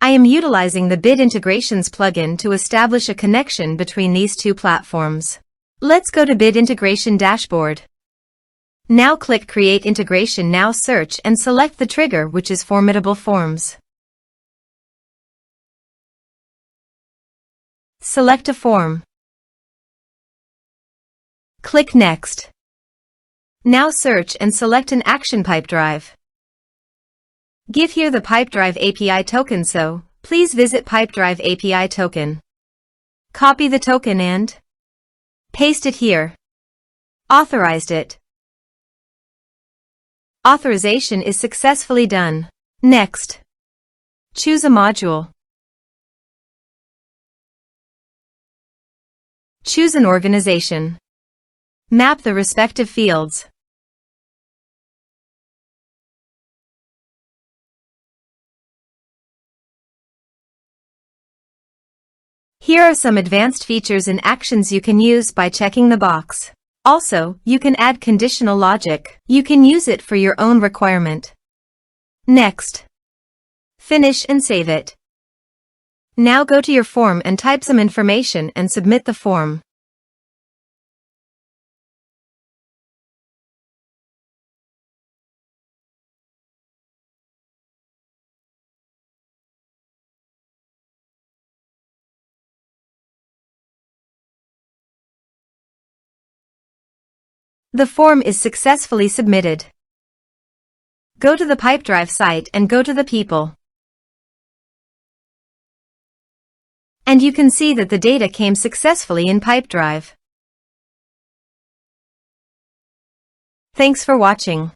I am utilizing the Bit Integrations plugin to establish a connection between these two platforms. Let's go to Bit Integration Dashboard. Now click Create Integration. Now search and select the trigger, which is Formidable Forms. Select a form. Click Next. Now search and select an action Pipedrive. Give here the Pipedrive API token, so please visit Pipedrive API token. Copy the token and paste it here. Authorized it. Authorization is successfully done. Next, choose a module. Choose an organization. Map the respective fields. Here are some advanced features and actions you can use by checking the box. Also, you can add conditional logic. You can use it for your own requirement. Next, finish and save it. Now go to your form and type some information and submit the form. The form is successfully submitted. Go to the Pipedrive site and go to the people. And you can see that the data came successfully in Pipedrive. Thanks for watching.